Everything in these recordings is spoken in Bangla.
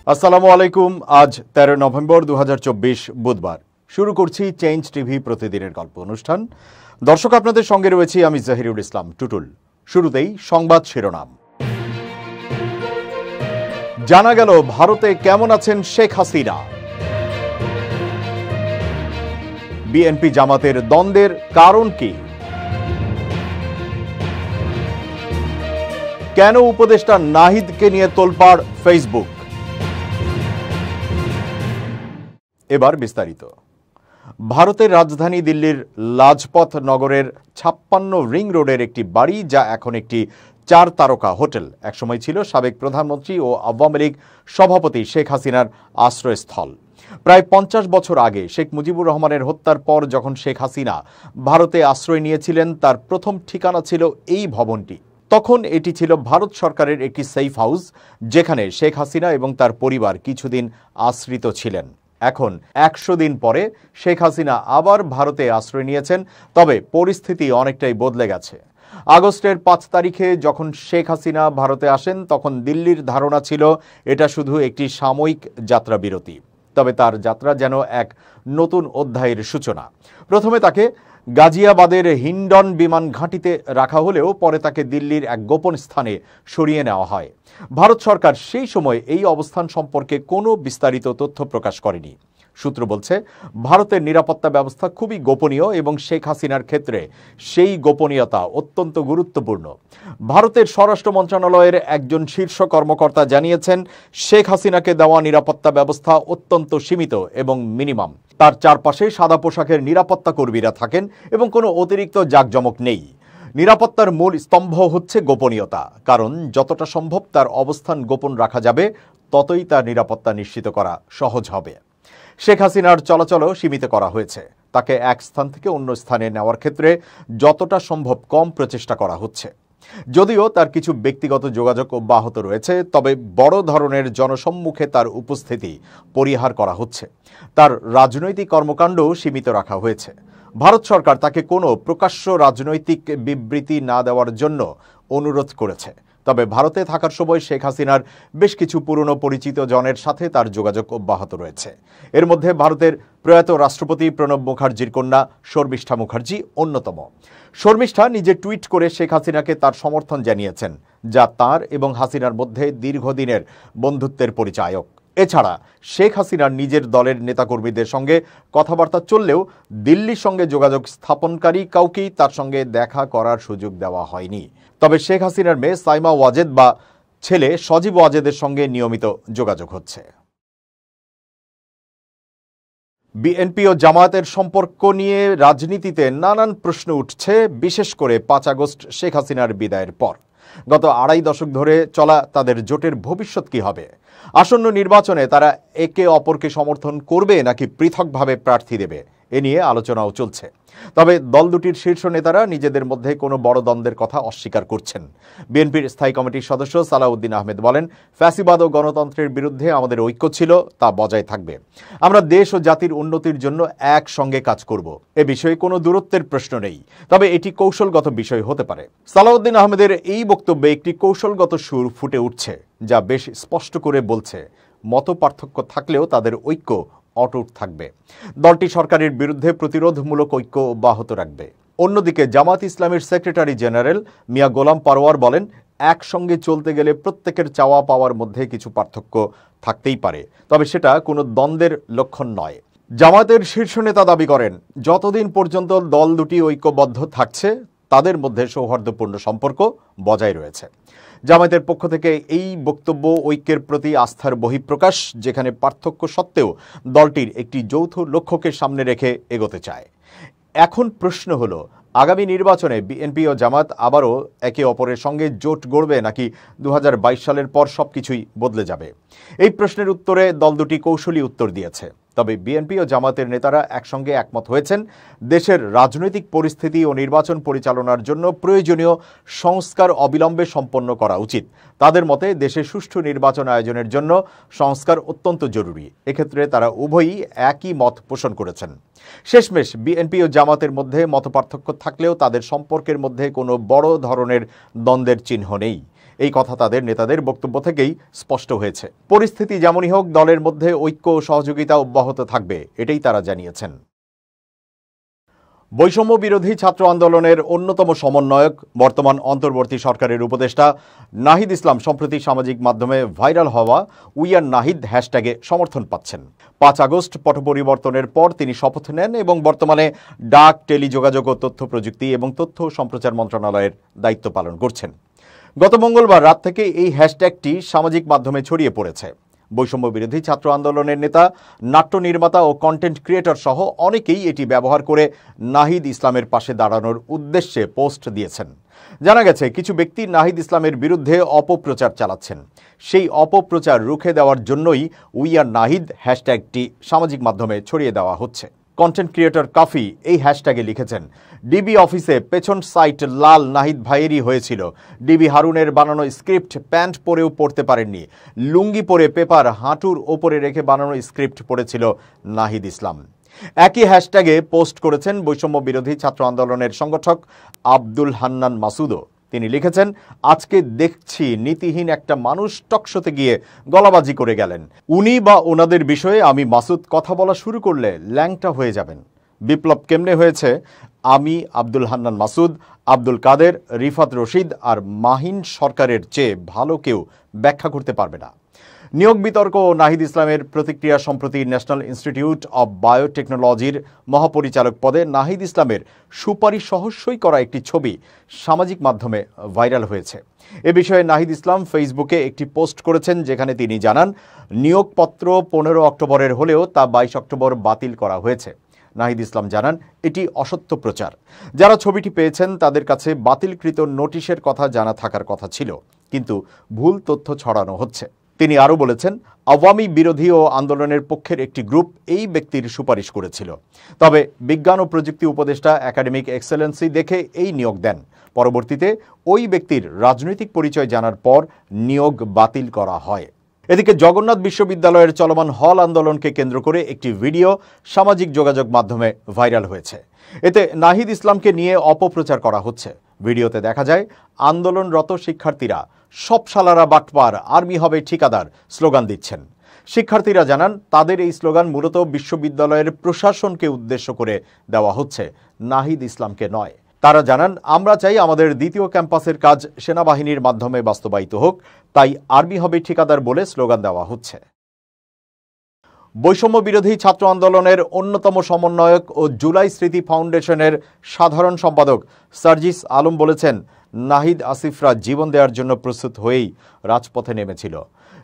আসসালামু আলাইকুম। আজ 13 নভেম্বর 2024 বুধবার। শুরু করছি চেঞ্জ টিভি প্রতিদিনের গল্প অনুষ্ঠান। দর্শক, আপনাদের সঙ্গে রয়েছি আমি জাহিরুল ইসলাম টুটুল। শুরুতেই সংবাদ শিরোনাম। জানা গেল ভারতে কেমন আছেন শেখ হাসিনা। বিএনপি জামাতের দ্বন্দ্বের কারণ কি? কেন উপদেষ্টা নাহিদকে নিয়ে তোলপাড় ফেসবুক? এবার বিস্তারিত। ভারতের রাজধানী দিল্লির লাজপথ নগরের 56 রিং রোডের একটি বাড়ি, যা এখন একটি 4 তারকা হোটেল, একসময় ছিল সাবেক প্রধানমন্ত্রী ও আওয়ামী লীগ সভাপতি শেখ হাসিনার আশ্রয়স্থল। প্রায় 50 বছর আগে শেখ মুজিবুর রহমানের হত্যার পর যখন শেখ হাসিনা ভারতে আশ্রয় নিয়েছিলেন, তার প্রথম ঠিকানা ছিল এই ভবনটি। তখন এটি ছিল ভারত সরকারের একটি সেফ হাউস, যেখানে শেখ হাসিনা এবং তার পরিবার কিছুদিন আশ্রিত ছিলেন। এখন 100 দিন পরে শেখ হাসিনা আবার ভারতে আশ্রয় নিয়েছেন, তবে পরিস্থিতি অনেকটাই বদলে গেছে। আগস্টের 5 তারিখে যখন শেখ হাসিনা ভারতে আসেন, তখন দিল্লির ধারণা ছিল এটা শুধু একটি সাময়িক যাত্রা বিরতি। তবে তার যাত্রা যেন এক নতুন অধ্যায়ের সূচনা। প্রথমে তাকে গাজিয়াবাদের হিন্ডন বিমান ঘাঁটিতে রাখা হলেও পরে তাকে দিল্লির এক গোপন স্থানে সরিয়ে নেওয়া হয়। ভারত সরকার সেই সময় এই অবস্থান সম্পর্কে কোনো বিস্তারিত তথ্য প্রকাশ করেনি। সূত্র বলছে, ভারতের নিরাপত্তা ব্যবস্থা খুবই গোপনীয় এবং শেখ হাসিনার ক্ষেত্রে সেই গোপনীয়তা অত্যন্ত গুরুত্বপূর্ণ। ভারতের স্বরাষ্ট্র মন্ত্রণালয়ের একজন শীর্ষ কর্মকর্তা জানিয়েছেন, শেখ হাসিনাকে দেওয়া নিরাপত্তা ব্যবস্থা অত্যন্ত সীমিত এবং মিনিমাম। তার চারপাশে সাদা পোশাকের নিরাপত্তা কর্মীরা থাকেন এবং কোনো অতিরিক্ত জাঁকজমক নেই। নিরাপত্তার মূল স্তম্ভ হচ্ছে গোপনীয়তা, কারণ যতটা সম্ভব তার অবস্থান গোপন রাখা যাবে, ততই তার নিরাপত্তা নিশ্চিত করা সহজ হবে। শেখ হাসিনার চলাচলও সীমিত করা হয়েছে। তাকে এক স্থান থেকে অন্য স্থানে নেওয়ার ক্ষেত্রে যতটা সম্ভব কম প্রচেষ্টা করা হচ্ছে। যদিও তার কিছু ব্যক্তিগত যোগাযোগ অব্যাহত রয়েছে, তবে বড় ধরনের জনসম্মুখে তার উপস্থিতি পরিহার করা হচ্ছে। তার রাজনৈতিক কর্মকাণ্ডও সীমিত রাখা হয়েছে। ভারত সরকার তাকে কোনো প্রকাশ্য রাজনৈতিক বিবৃতি না দেওয়ার জন্য অনুরোধ করেছে। তবে ভারতে থাকার সময় শেখ হাসিনার বেশ কিছু পুরনো পরিচিত জনের সাথে তার যোগাযোগ অব্যাহত রয়েছে। এর মধ্যে ভারতের প্রয়াত রাষ্ট্রপতি প্রণব মুখার্জির কন্যা শর্মিষ্ঠা মুখার্জি অন্যতম। শর্মিষ্ঠা নিজে টুইট করে শেখ হাসিনাকে তার সমর্থন জানিয়েছেন, যা তার এবং হাসিনার মধ্যে দীর্ঘদিনের বন্ধুত্বের পরিচায়ক। এছাড়া শেখ হাসিনার নিজের দলের নেতাকর্মীদের সঙ্গে কথাবার্তা চললেও দিল্লির সঙ্গে যোগাযোগ স্থাপনকারী কাউকেই তার সঙ্গে দেখা করার সুযোগ দেওয়া হয়নি। তবে শেখ হাসিনার মেয়ে সাইমা ওয়াজেদ বা ছেলে সজীব ওয়াজেদের সঙ্গে নিয়মিত যোগাযোগ হচ্ছে। বিএনপি ও জামায়াতের সম্পর্ক নিয়ে রাজনীতিতে নানান প্রশ্ন উঠছে, বিশেষ করে 5 আগস্ট শেখ হাসিনার বিদায়ের পর। গত 2.5 দশক ধরে চলা তাদের জোটের ভবিষ্যৎ কি হবে? আসন্ন নির্বাচনে তারা একে অপরকে সমর্থন করবে নাকি পৃথকভাবে প্রার্থী দেবে, এ নিয়ে আলোচনাও চলছে। তবে দল দুটির শীর্ষ নেতারা নিজেদের মধ্যে কোনো বড় দ্বন্দ্বের কথা অস্বীকার করছেন। বিএনপির স্থায়ী কমিটির সদস্য সালাউদ্দিন আহমেদ বলেন, ফ্যাসিবাদ ও গণতন্ত্রের বিরুদ্ধে আমাদের ঐক্য ছিল, তা বজায় থাকবে। আমরা দেশ ও জাতির উন্নতির জন্য একসঙ্গে কাজ করব। এ বিষয়ে কোনো দূরত্বের প্রশ্ন নেই, তবে এটি কৌশলগত বিষয় হতে পারে। সালাউদ্দিন আহমেদের এই বক্তব্যে একটি কৌশলগত সুর ফুটে উঠছে, যা বেশ স্পষ্ট করে বলছে মত পার্থক্য থাকলেও তাদের ঐক্য অটুট থাকবে। দলটি সরকারের বিরুদ্ধে প্রতিরোধমূলক ঐক্য অব্যাহত রাখবে। অন্যদিকে জামাত ইসলামের সেক্রেটারি জেনারেল মিয়া গোলাম পারওয়ার বলেন, একসঙ্গে চলতে গেলে প্রত্যেকের চাওয়া পাওয়ার মধ্যে কিছু পার্থক্য থাকতেই পারে, তবে সেটা কোনো দ্বন্দ্বের লক্ষণ নয়। জামাতের শীর্ষ নেতা দাবি করেন, যতদিন পর্যন্ত দল দুটি ঐক্যবদ্ধ থাকছে, তাদের মধ্যে সৌহার্দ্যপূর্ণ সম্পর্ক বজায় রয়েছে। জামায়াতের পক্ষ থেকে এই বক্তব্য ঐক্যের প্রতি আস্থার বহিঃপ্রকাশ, যেখানে পার্থক্য সত্ত্বেও দলটির একটি যৌথ লক্ষ্যকে সামনে রেখে এগোতে চায়। এখন প্রশ্ন হলো, আগামী নির্বাচনে বিএনপি ও জামায়াত আবারও একে অপরের সঙ্গে জোট গড়বে নাকি 2022 সালের পর সবকিছুই বদলে যাবে? এই প্রশ্নের উত্তরে দল দুটি কৌশলী উত্তর দিয়েছে। তবে বিএনপি ও জামায়াতের নেতারা একসঙ্গে একমত হয়েছেন, দেশের রাজনৈতিক পরিস্থিতি ও নির্বাচন পরিচালনার জন্য প্রয়োজনীয় সংস্কার অবিলম্বে সম্পন্ন করা উচিত। তাদের মতে দেশে সুষ্ঠু নির্বাচন আয়োজনের জন্য সংস্কার অত্যন্ত জরুরি। এক্ষেত্রে তারা উভয়ই একই মত পোষণ করেছেন। শেষমেশ বিএনপি ও জামাতের মধ্যে মতপার্থক্য থাকলেও তাদের সম্পর্কের মধ্যে কোনো বড় ধরনের দ্বন্দ্বের চিহ্ন নেই। এই কথা তাদের নেতাদের বক্তব্য থেকেই স্পষ্ট হয়েছে। পরিস্থিতি যেমনই হোক, দলের মধ্যে ঐক্য ও সহযোগিতা অব্যাহত থাকবে, এটাই তারা জানিয়েছেন। বৈষম্য বিরোধী ছাত্র আন্দোলনের অন্যতম সমন্বয়ক, বর্তমান অন্তর্বর্তী সরকারের উপদেষ্টা নাহিদ ইসলাম সম্প্রতি সামাজিক মাধ্যমে ভাইরাল হওয়া উই আর নাহিদ হ্যাশট্যাগে সমর্থন পাচ্ছেন। 5 আগস্ট পট পরিবর্তনের পর তিনি শপথ নেন এবং বর্তমানে ডাক, টেলিযোগাযোগ ও তথ্য প্রযুক্তি এবং তথ্য ও সম্প্রচার মন্ত্রণালয়ের দায়িত্ব পালন করছেন। গত মঙ্গলবার রাত থেকে এই হ্যাশট্যাগটি সামাজিক মাধ্যমে ছড়িয়ে পড়েছে। বৈষম্য বিরোধী ছাত্র আন্দোলনের নেতা, নাট্য নির্মাতা ও কন্টেন্ট ক্রিয়েটর সহ অনেকেই এটি ব্যবহার করে নাহিদ ইসলামের পাশে দাঁড়ানোর উদ্দেশ্যে পোস্ট দিয়েছেন। জানা গেছে, কিছু ব্যক্তি নাহিদ ইসলামের বিরুদ্ধে অপপ্রচার চালাচ্ছেন। সেই অপপ্রচার রুখে দেওয়ার জন্যই উই আর নাহিদ হ্যাশট্যাগটি সামাজিক মাধ্যমে ছড়িয়ে দেওয়া হচ্ছে। কন্টেন্ট ক্রিয়েটর কাফি এই হ্যাশট্যাগে লিখেছেন, ডিবি অফিসে পেছন সাইট লাল নাহিদ ভাইয়েরই হয়েছিল। ডিবি হারুনের বানানো স্ক্রিপ্ট প্যান্ট পরেও পড়তে পারেননি। লুঙ্গি পরে পেপার হাঁটুর ওপরে রেখে বানানো স্ক্রিপ্ট পড়েছিল নাহিদ ইসলাম। একই হ্যাশট্যাগে পোস্ট করেছেন বৈষম্য বিরোধী ছাত্র আন্দোলনের সংগঠক আব্দুল হান্নান মাসুদও। তিনি লিখেছেন, আজকে দেখছি নীতিহীন একটা মানুষ টকশোতে গিয়ে গলাবাজি করে গেলেন। উনি বা ওনাদের বিষয়ে আমি মাসুদ কথা বলা শুরু করলে ল্যাংটা হয়ে যাবেন। বিপ্লব কেমনে হয়েছে আমি, আব্দুল হান্নান মাসুদ, আব্দুল কাদের, রিফাত রশিদ আর মাহিন সরকারের চেয়ে ভালো কেউ ব্যাখ্যা করতে পারবে না। নিয়োগ বিতর্ক ও নাহিদ ইসলামের প্রতিক্রিয়া। সম্প্রতি ন্যাশনাল ইনস্টিটিউট অব বায়োটেকনোলজির মহাপরিচালক পদে নাহিদ ইসলামের সুপারিশ সহ সই করা একটি ছবি সামাজিক মাধ্যমে ভাইরাল হয়েছে। এ বিষয়ে নাহিদ ইসলাম ফেসবুকে একটি পোস্ট করেছেন, যেখানে তিনি জানান, নিয়োগপত্র 15 অক্টোবরের হলেও তা 22 অক্টোবর বাতিল করা হয়েছে। নাহিদ ইসলাম জানান, এটি অসত্য প্রচার। যারা ছবিটি পেয়েছেন তাদের কাছে বাতিলকৃত নোটিশের কথা জানা থাকার কথা ছিল, কিন্তু ভুল তথ্য ছড়ানো হচ্ছে। তিনি আরও বলেছেন, আওয়ামী বিরোধী ও আন্দোলনের পক্ষের একটি গ্রুপ এই ব্যক্তির সুপারিশ করেছিল। তবে বিজ্ঞান ও প্রযুক্তি উপদেষ্টা একাডেমিক এক্সেলেন্সি দেখে এই নিয়োগ দেন। পরবর্তীতে ওই ব্যক্তির রাজনৈতিক পরিচয় জানার পর নিয়োগ বাতিল করা হয়। এদিকে জগন্নাথ বিশ্ববিদ্যালয়ের চলমান হল আন্দোলনকে কেন্দ্র করে একটি ভিডিও সামাজিক যোগাযোগ মাধ্যমে ভাইরাল হয়েছে। এতে নাহিদ ইসলামকে নিয়ে অপপ্রচার করা হচ্ছে। ভিডিওতে দেখা যায়, আন্দোলনরত শিক্ষার্থীরা সব শালারা বাটপার, আর্মি হবে ঠিকাদার স্লোগান দিচ্ছেন। শিক্ষার্থীরা জানান, তাদের এই স্লোগান মূলত বিশ্ববিদ্যালয়ের প্রশাসনকে উদ্দেশ্য করে দেওয়া হচ্ছে, নাহিদ ইসলামকে নয়। তারা জানান, আমরা চাই আমাদের দ্বিতীয় ক্যাম্পাসের কাজ সেনাবাহিনীর মাধ্যমে বাস্তবায়িত হোক, তাই আর্মি হবে ঠিকাদার বলে স্লোগান দেওয়া হচ্ছে। বৈষম্য বিরোধী ছাত্র আন্দোলনের অন্যতম সমন্বয়ক ও জুলাই স্মৃতি ফাউন্ডেশনের সাধারণ সম্পাদক সার্জিস আলম বলেছেন, নাহিদ আসিফরা জীবন দেওয়ার জন্য প্রস্তুত হয়েই রাজপথে নেমেছিল।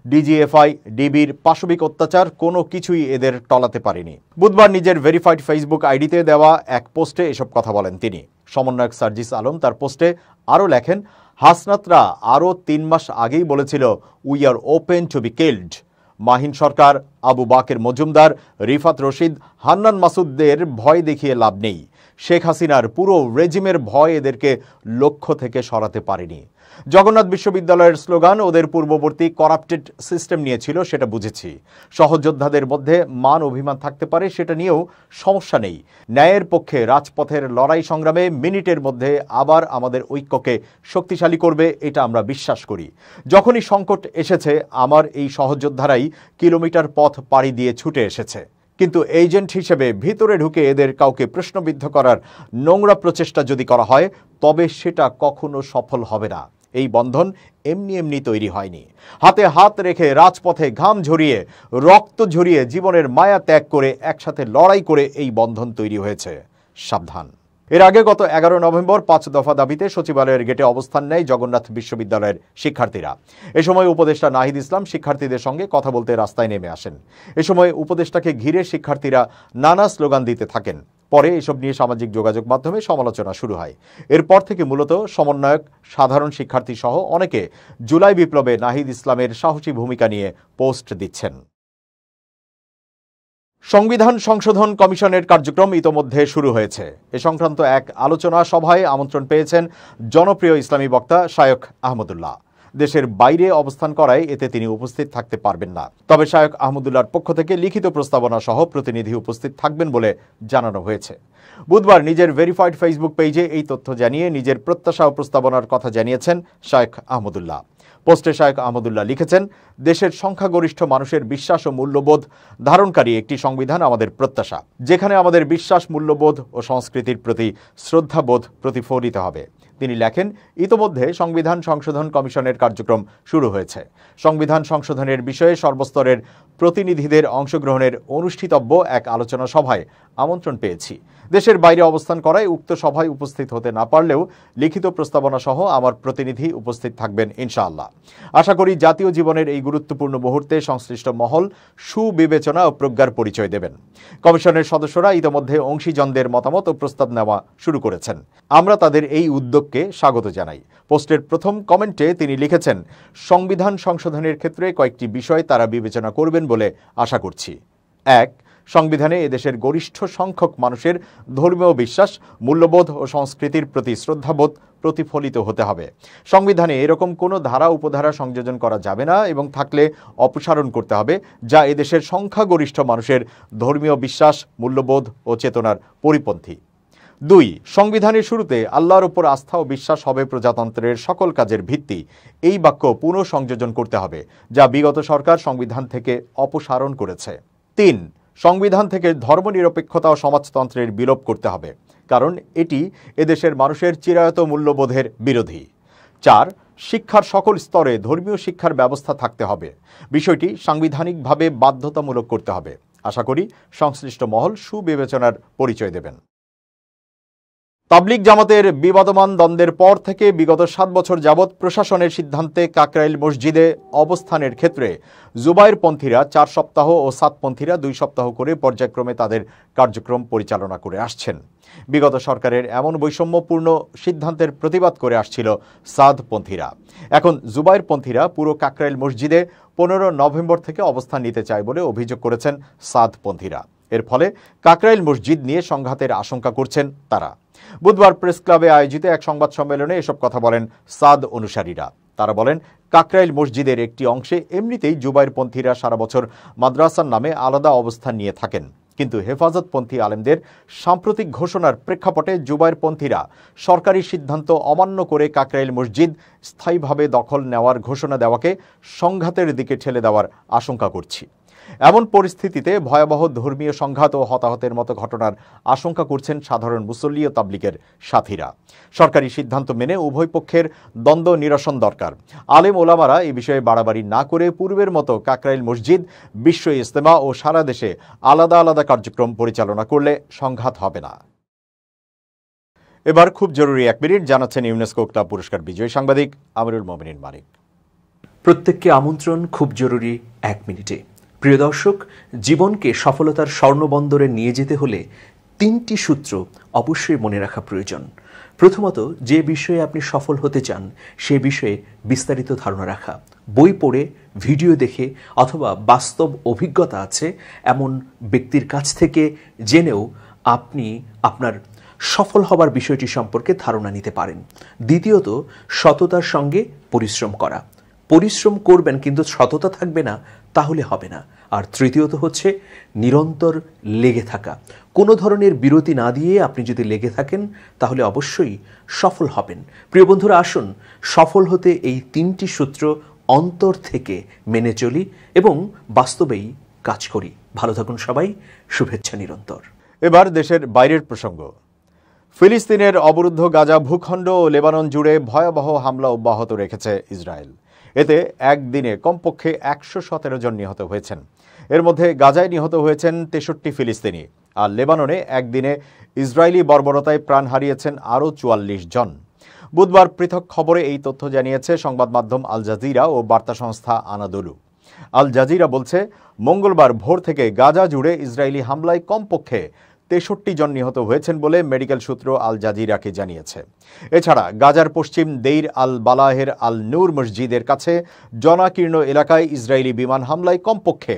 ডিজিএফআই, ডিবির পাশবিক অত্যাচার কোনো কিছুই এদের টলাতে পারেনি। বুধবার নিজের ভেরিফাইড ফেসবুক আইডিতে দেওয়া এক পোস্টে এসব কথা বলেন তিনি। সমন্বয়ক সার্জিস আলম তার পোস্টে আরও লেখেন, হাসনাতরা আরও 3 মাস আগেই বলেছিল, we are open to be killed. Mahin Sarkar, Abu Baker Majumdar, Rifat Rashid, Hannan মাসুদদের ভয় দেখিয়ে লাভ নেই। শেখ হাসিনার পুরো রেজিমের ভয় এদেরকে লক্ষ্য থেকে সরাতে পারেনি। জগন্নাথ বিশ্ববিদ্যালয়ের স্লোগান ওদের পূর্ববর্তী করাপ্টেড সিস্টেম নিয়ে ছিল, সেটা বুঝেছি। সহযোদ্ধাদের মধ্যে মান অভিমান থাকতে পারে, সেটা নিয়েও সমস্যা নেই। ন্যায়ের পক্ষে রাজপথের লড়াই সংগ্রামে মিনিটের মধ্যে আবার আমাদের ঐক্যকে শক্তিশালী করবে, এটা আমরা বিশ্বাস করি। যখনই সংকট এসেছে, আমার এই সহযোদ্ধারাই কিলোমিটার পথ পাড়ি দিয়ে ছুটে এসেছে। কিন্তু এজেন্ট হিসেবে ভিতরে ঢুকে এদের কাউকে প্রশ্নবিদ্ধ করার নোংরা প্রচেষ্টা যদি করা হয়, তবে সেটা কখনো সফল হবে না। এই বন্ধন এমনি এমনি তৈরি হয়নি। হাতে হাত রেখে রাজপথে ঘাম ঝরিয়ে, রক্ত ঝরিয়ে, জীবনের মায়া ত্যাগ করে একসাথে লড়াই করে এই বন্ধন তৈরি হয়েছে। সাবধান। এর আগে গত 11 নভেম্বর 5 দফা দাবিতে সচিবালয়ের গেটে অবস্থান নেয় জগন্নাথ বিশ্ববিদ্যালয়ের শিক্ষার্থীরা। এ সময় উপদেষ্টা নাহিদ ইসলাম শিক্ষার্থীদের সঙ্গে কথা বলতে রাস্তায় নেমে আসেন। এ সময় উপদেষ্টাকে ঘিরে শিক্ষার্থীরা নানা স্লোগান দিতে থাকেন। পরে এসব নিয়ে সামাজিক যোগাযোগ মাধ্যমে সমালোচনা শুরু হয়। এরপর থেকে মূলত সমন্বয়ক, সাধারণ শিক্ষার্থী সহ অনেকে জুলাই বিপ্লবে নাহিদ ইসলামের সাহসী ভূমিকা নিয়ে পোস্ট দিচ্ছেন। সংবিধান সংশোধন কমিশনের কার্যক্রম ইতোমধ্যে শুরু হয়েছে। এ সংক্রান্ত এক আলোচনা সভায় আমন্ত্রণ পেয়েছেন জনপ্রিয় ইসলামী বক্তা শায়খ আহমদুল্লাহ। দেশের বাইরে অবস্থান করায় এতে তিনি উপস্থিত থাকতে পারবেন না। তবে শায়খ আহমদুল্লাহর পক্ষ থেকে লিখিত প্রস্তাবনা সহ প্রতিনিধি উপস্থিত থাকবেন বলে জানানো হয়েছে। বুধবার নিজের ভেরিফাইড ফেসবুক পেজে এই তথ্য জানিয়ে নিজের প্রত্যাশা ও প্রস্তাবনার কথা জানিয়েছেন শায়খ আহমদুল্লাহ। পোস্টে শায়েখ আহমদুল্লাহ লিখেছেন, দেশের সংখ্যাগরিষ্ঠ মানুষের বিশ্বাস ও মূল্যবোধ ধারণকারী একটি সংবিধান আমাদের প্রত্যাশা, যেখানে আমাদের বিশ্বাস, মূল্যবোধ ও সংস্কৃতির প্রতি শ্রদ্ধাবোধ প্রতিফলিত হবে। তিনি লেখেন, ইতোমধ্যে সংবিধান সংশোধন কমিশনের কার্যক্রম শুরু হয়েছে। সংবিধান সংশোধনের বিষয়ে সর্বস্তরের প্রতিনিধিদের অংশগ্রহণের অনুষ্ঠিতব্য এক আলোচনা সভায় আমন্ত্রণ পেয়েছি। দেশের বাইরে অবস্থান করায় উক্ত সভায় উপস্থিত হতে না পারলেও লিখিত প্রস্তাবনা সহ আমার প্রতিনিধি উপস্থিত থাকবেন ইনশাআল্লাহ। আশা করি জাতীয় জীবনের এই গুরুত্বপূর্ণ মুহূর্তে সংশ্লিষ্ট মহল সুবিবেচনা ও প্রজ্ঞার পরিচয় দেবেন। কমিশনের সদস্যরা ইতোমধ্যে অংশীজনদের মতামত ও প্রস্তাব নেওয়া শুরু করেছেন। আমরা তাদের এই উদ্যোগকে স্বাগত জানাই। পোস্টের প্রথম কমেন্টে তিনি লিখেছেন, সংবিধান সংশোধনের ক্ষেত্রে কয়েকটি বিষয় তারা বিবেচনা করবেন বলে আশা করছি। ১. সংবিধানে এদেশের গরিষ্ঠ সংখ্যক মানুষের ধর্মীয় বিশ্বাস, মূল্যবোধ ও সংস্কৃতির প্রতি শ্রদ্ধাবোধ প্রতিফলিত হতে হবে। সংবিধানে এরকম কোনো ধারা উপধারা সংযোজন করা যাবে না এবং থাকলে অপসারণ করতে হবে যা এদেশের সংখ্যাগরিষ্ঠ মানুষের ধর্মীয় বিশ্বাস, মূল্যবোধ ও চেতনার পরিপন্থী। ২. সংবিধানের শুরুতে আল্লাহর উপর আস্থা ও বিশ্বাস হবে প্রজাতন্ত্রের সকল কাজের ভিত্তি। এই বাক্য পুনঃসংযোজন করতে হবে যা বিগত সরকার সংবিধান থেকে অপসারণ করেছে। ৩. সংবিধান থেকে ধর্মনিরপেক্ষতা ও সমাজতন্ত্রের বিলোপ করতে হবে, কারণ এটি এদেশের মানুষের চিরায়ত মূল্যবোধের বিরোধী। ৪. শিক্ষার সকল স্তরে ধর্মীয় শিক্ষার ব্যবস্থা থাকতে হবে। বিষয়টি সাংবিধানিকভাবে বাধ্যতামূলক করতে হবে। আশা করি সংশ্লিষ্ট মহল সুবিবেচনার পরিচয় দেবেন। তাবলিগ জামাতের বিবাদমান দ্বন্দ্বের পর থেকে বিগত ৭ বছর যাবৎ প্রশাসনের সিদ্ধান্তে কাকরাইল মসজিদে অবস্থানের ক্ষেত্রে জুবায়েরপন্থীরা ৪ সপ্তাহ ও সাদপন্থীরা ২ সপ্তাহ করে পর্যায়ক্রমে তাদের কার্যক্রম পরিচালনা করে আসছেন। বিগত সরকারের এমন বৈষম্যপূর্ণ সিদ্ধান্তের প্রতিবাদ করে আসছিল সাদপন্থীরা। এখন জুবায়েরপন্থীরা পুরো কাকরাইল মসজিদে ১৫ নভেম্বর থেকে অবস্থান নিতে চায় বলে অভিযোগ করেছেন সাদপন্থীরা। এর ফলে কাকরাইল মসজিদ নিয়ে সংঘাতের আশঙ্কা করছেন তারা। বুধবার প্রেস ক্লাবে আয়োজিত এক সংবাদ সম্মেলনে এসব কথা বলেন সাদ অনুসারীরা। তারা বলেন, কাকরাইল মসজিদের একটি অংশে এমনিতেই জুবায়েরপন্থীরা সারা বছর মাদ্রাসার নামে আলাদা অবস্থান নিয়ে থাকেন, কিন্তু হেফাজতপন্থী আলেমদের সাম্প্রতিক ঘোষণার প্রেক্ষাপটে জুবায়েরপন্থীরা সরকারি সিদ্ধান্ত অমান্য করে কাকরাইল মসজিদ স্থায়ীভাবে দখল নেওয়ার ঘোষণা দেওয়াকে সংঘাতের দিকে ঠেলে দেওয়ার আশঙ্কা করছি। এমন পরিস্থিতিতে ভয়াবহ ধর্মীয় সংঘাত ও হতাহতের মতো ঘটনার আশঙ্কা করছেন সাধারণ মুসল্লি ও তাবলিগের সাথীরা। সরকারি সিদ্ধান্ত মেনে উভয় পক্ষের দ্বন্দ্ব নিরসন দরকার। আলেম ওলামারা এই বিষয়ে বাড়াবাড়ি না করে পূর্বের মতো কাকরাইল মসজিদ, বিশ্ব ইজতেমা ও সারা দেশে আলাদা আলাদা কার্যক্রম পরিচালনা করলে সংঘাত হবে না। এবার খুব জরুরি 1 মিনিট জানাচ্ছেন ইউনেস্কো ক্লাব পুরস্কার বিজয়ী সাংবাদিক আমিরুল মোমিনিন মানিক। প্রত্যেককে আমন্ত্রণ খুব জরুরি 1 মিনিটে। প্রিয় দর্শক, জীবনকে সফলতার স্বর্ণবন্দরে নিয়ে যেতে হলে 3টি সূত্র অবশ্যই মনে রাখা প্রয়োজন। প্রথমত, যে বিষয়ে আপনি সফল হতে চান সে বিষয়ে বিস্তারিত ধারণা রাখা। বই পড়ে, ভিডিও দেখে অথবা বাস্তব অভিজ্ঞতা আছে এমন ব্যক্তির কাছ থেকে জেনেও আপনি আপনার সফল হবার বিষয়টি সম্পর্কে ধারণা নিতে পারেন। দ্বিতীয়ত, সততার সঙ্গে পরিশ্রম করা। পরিশ্রম করবেন কিন্তু সততা থাকবে না, তাহলে হবে না। আর তৃতীয়ত হচ্ছে নিরন্তর লেগে থাকা। কোনো ধরনের বিরতি না দিয়ে আপনি যদি লেগে থাকেন তাহলে অবশ্যই সফল হবেন। প্রিয় বন্ধুরা, আসুন সফল হতে এই 3টি সূত্র অন্তর থেকে মেনে চলি এবং বাস্তবেই কাজ করি। ভালো থাকুন সবাই, শুভেচ্ছা নিরন্তর। এবার দেশের বাইরের প্রসঙ্গ। ফিলিস্তিনের অবরুদ্ধ গাজা ভূখণ্ড ও লেবানন জুড়ে ভয়াবহ হামলা অব্যাহত রেখেছে ইসরায়েল। এতে একদিনে কমপক্ষে ১১৭ জন নিহত হয়েছেন। এর মধ্যে গাজায় নিহত হয়েছেন ৬৩ ফিলিস্তিনি, আর লেবাননে একদিনে ইসরায়েলি বর্বরতায় প্রাণ হারিয়েছেন আরও ৪৪ জন। বুধবার পৃথক খবরে এই তথ্য জানিয়েছে সংবাদ মাধ্যম আল জাজিরা ও বার্তা সংস্থা আনাদোলু। আল জাজিরা বলছে, মঙ্গলবার ভোর থেকে গাজা জুড়ে ইসরায়েলি হামলায় কমপক্ষে ৬৩ জন নিহত হয়েছেন বলে মেডিকেল সূত্র আল জাজিরাকে জানিয়েছে। এছাড়া গাজার পশ্চিম দেইর আল বালাহের আল নূর মসজিদের কাছে জনাকীর্ণ এলাকায় ইসরায়েলি বিমান হামলায় কমপক্ষে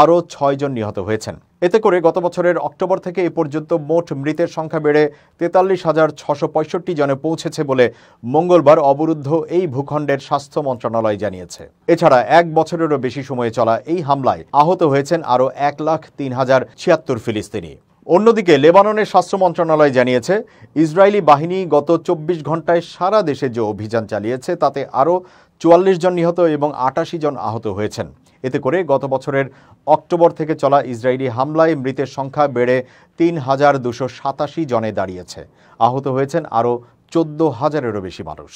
আরও ৬ জন নিহত হয়েছেন। এতে করে গত বছরের অক্টোবর থেকে এ পর্যন্ত মোট মৃতের সংখ্যা বেড়ে ৪৩,৬৬৫ জনে পৌঁছেছে বলে মঙ্গলবার অবরুদ্ধ এই ভূখণ্ডের স্বাস্থ্য মন্ত্রণালয় জানিয়েছে। এছাড়া 1 বছরেরও বেশি সময়ে চলা এই হামলায় আহত হয়েছেন আরও ১,০৩,০৭৬ ফিলিস্তিনি। অন্যদিকে লেবাননের স্বাস্থ্য মন্ত্রণালয় জানিয়েছে, ইসরায়েলি বাহিনী গত 24 ঘন্টায় সারা দেশে যে অভিযান চালিয়েছে তাতে আরও 44 জন নিহত এবং 88 জন আহত হয়েছেন। এতে করে গত বছরের অক্টোবর থেকে চলা ইসরায়েলি হামলায় মৃতের সংখ্যা বেড়ে ৩,287 জনে দাঁড়িয়েছে। আহত হয়েছেন আরও 14,000-এরও বেশি মানুষ।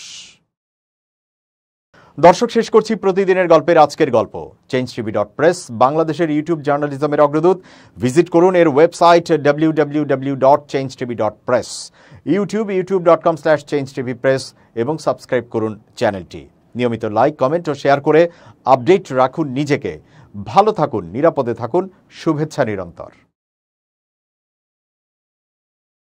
দর্শক, শেষ করছি প্রতিদিনের গল্পের আজকের গল্প। changetv.press বাংলাদেশের ইউটিউব জার্নালিজমের অগ্রদূত। ভিজিট করুন এর ওয়েবসাইট www.changetv.press, youtube.com/changetvpress এবং সাবস্ক্রাইব করুন চ্যানেলটি। নিয়মিত লাইক, কমেন্ট ও শেয়ার করে আপডেট রাখুন নিজেকে। ভালো থাকুন, নিরাপদে থাকুন। শুভেচ্ছা নিরন্তর।